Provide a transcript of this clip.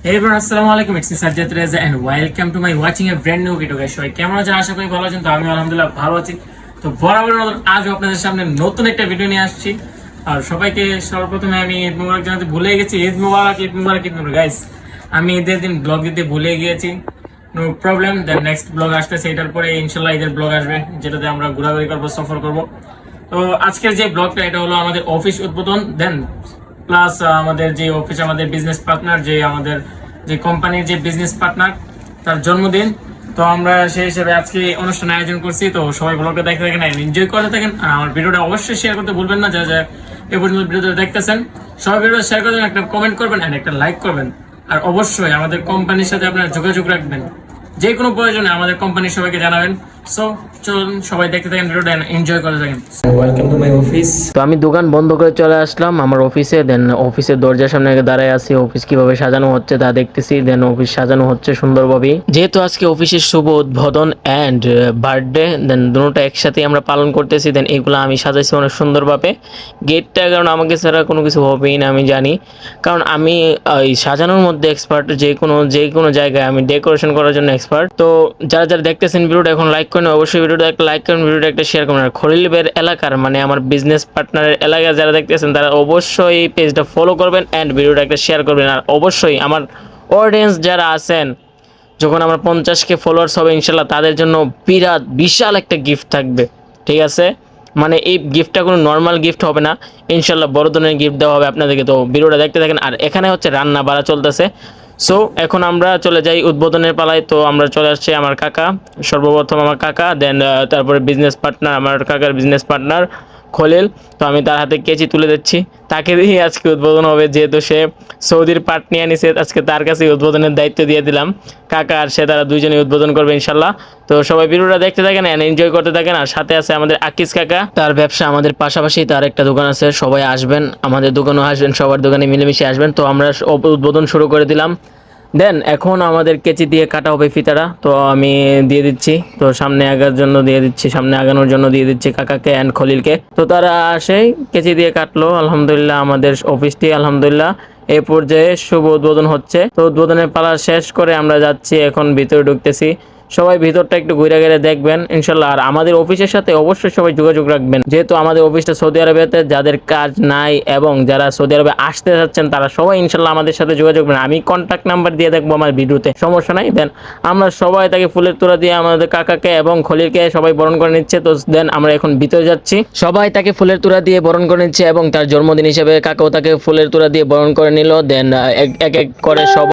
Hey everyone, Assalamualaikum. It's me Sajjad Reza and welcome to my watching a brand new video guys. সবাই কেমন আছেন? আশা করি ভালো আছেন। তো আমি আলহামদুলিল্লাহ ভালো আছি। তো বরাবরের মতন আজও আপনাদের সামনে নতুন একটা ভিডিও নিয়ে আসছি। আর সবাইকে সর্বপ্রথমে আমি ঈদ মুবারক জানাতে ভুলে গেছি। ঈদ মুবারক, ঈদ মুবারক, ঈদ মুবারক গাইস। আমি ঈদের দিন ব্লগ দিতে ভুলে গিয়েছি। No problem, then next blog আসতেছে, এটার পরে ইনশাল্লাহ ঈদের ব্লগ আসবে, যেটাতে আমরা ঘোরাঘুরি করবো, সফর করবো। তো আজকের যে ব্লগটা, এটা হলো আমাদের অফিস উদ্বোধন, দেন প্লাস আমাদের যে অফিস, আমাদের বিজনেস পার্টনার, যে আমাদের যে কোম্পানির যে বিজনেস পার্টনার, তার জন্মদিন। তো আমরা সেই হিসেবে আজকে অনুষ্ঠান আয়োজন করছি। তো সবাই ব্লগটা দেখতে থাকেন, এনজয় করতে থাকেন। আর আমার ভিডিওটা অবশ্যই শেয়ার করতে ভুলবেন না। যা যা এ পর্যন্ত ভিডিওটা দেখতেছেন সবাই ভিডিও শেয়ার করবেন, একটা কমেন্ট করবেন এন্ড একটা লাইক করবেন। আর অবশ্যই আমাদের কোম্পানির সাথে আপনারা যোগাযোগ রাখবেন, যে কোনো প্রয়োজনে আমাদের কোম্পানির সবাইকে জানাবেন। সো চলুন সবাই দেখতে থাকেন ভিডিওটা, এনজয় করতে থাকেন। Welcome to my office. তো আমি দোকান বন্ধ করে চলে আসলাম আমার অফিসে। দেন অফিসের দরজার সামনে দাঁড়ায় আছি, অফিস কিভাবে সাজানো হচ্ছে তা দেখতেছি। দেন অফিস সাজানো হচ্ছে সুন্দরভাবে, যেহেতু আজকে অফিসের শুভ উদ্বোধন এন্ড বার্থডে, দেন দুটোটা একসাথে আমরা পালন করতেছি। দেন এগুলো আমি সাজাইছি অনেক সুন্দরভাবে। গেটটা কারণ আমাকে ছাড়া কোনো কিছু হবেই না আমি জানি, কারণ আমি এই সাজানোর মধ্যে এক্সপার্ট। যে কোনো জায়গায় আমি ডেকোরেশন করার জন্য এক্সপার্ট। তো যারা যারা দেখতেছেন ভিডিওটা এখন লাইক করেন, অবশ্যই ভিডিওটা একটা লাইক করেন, ভিডিওটা একটা শেয়ার করুন। আর খলিলের এলাকার মানে আমার বিজনেস পার্টনারের এলাকায় যারা দেখতেছেন তারা অবশ্যই এই পেজটা ফলো করবেন এন্ড ভিডিওটা একটা শেয়ার করবেন। আর অবশ্যই আমার অডিয়েন্স যারা আছেন, যখন আমার 50K ফলোয়ার্স হবে ইনশাল্লাহ, তাদের জন্য বিশাল একটা গিফট থাকবে, ঠিক আছে? মানে এই গিফটটা কোনো নর্মাল গিফট হবে না, ইনশাল্লাহ বড় ধরনের গিফট দেওয়া হবে আপনাদেরকে। তো ভিডিওটা দেখতে থাকেন। আর এখানে হচ্ছে রান্না বাড়া চলতেছে। সো এখন আমরা চলে যাই উদ্বোধনের পালায়। তো আমরা চলে আসছি আমার কাকা, সর্বপ্রথম আমার কাকা, দেন তারপরে বিজনেস পার্টনার, আমার কাকার বিজনেস পার্টনার খলিল। তো আমি তার হাতে কেচি তুলে দিচ্ছি, তাকে দিয়ে আজকে উদ্বোধন হবে। যেহেতু সে সৌদির পার্ট নিয়ে নিছে, আজকে তার কাছে উদ্বোধনের দায়িত্ব দিয়ে দিলাম। কাকা আর সে, তারা দুইজনেই উদ্বোধন করবে ইনশাল্লাহ। তো সবাই ভিডিওটা দেখতে থাকেন এন্ড এনজয় করতে থাকেন। আর সাথে আছে আমাদের আকিস কাকা, তার ব্যবসা আমাদের পাশাপাশি, তার একটা দোকান আছে। সবাই আসবেন, আমাদের দোকানেও আসবেন, সবার দোকানে মিলেমিশে আসবেন। তো আমরা উদ্বোধন শুরু করে দিলাম। দেন এখন আমাদের কেচি দিয়ে কাটা হবে ফিতাটা। তো আমি দিয়ে দিচ্ছি, তো সামনে আগানোর জন্য দিয়ে দিচ্ছি কাকাকে অ্যান্ড খলিলকে। তো তারা আসে কেচি দিয়ে কাটলো। আলহামদুলিল্লাহ আমাদের অফিসটি আলহামদুলিল্লাহ এই পর্যায়ে শুভ উদ্বোধন হচ্ছে। তো উদ্বোধনের পালা শেষ করে আমরা যাচ্ছি, এখন ভিতরে ঢুকতেছি। সবাই ভিতরটা একটু ঘুরে ঘুরে দেখবেন ইনশাল্লাহ। আর আমাদের অফিসের সাথে অবশ্যই সবাই যোগাযোগ রাখবেন, যেহেতু আমাদের অফিসটা সৌদি আরবেতে। যাদের কাজ নাই এবং যারা সৌদি আরবে আসতে যাচ্ছেন, তারা সবাই ইনশাল্লাহ আমাদের সাথে যোগাযোগ করবেন। আমি কন্ট্যাক্ট নাম্বার দিয়ে দেখবো আমার ভিডিওতে, সমস্যা নাই। দেন আমরা সবাই তাকে ফুলের তোড়া দিয়ে আমাদের কাকাকে এবং খলিলকে সবাই বরণ করে নিচ্ছে। তো দেন আমরা এখন ভিতরে যাচ্ছি, সবাই তাকে ফুলের তোড়া দিয়ে বরণ করে নিচ্ছে এবং তার জন্মদিন হিসেবে কাকাও তাকে ফুলের তোড়া দিয়ে বরণ করে নিল। দেন এক এক করে সব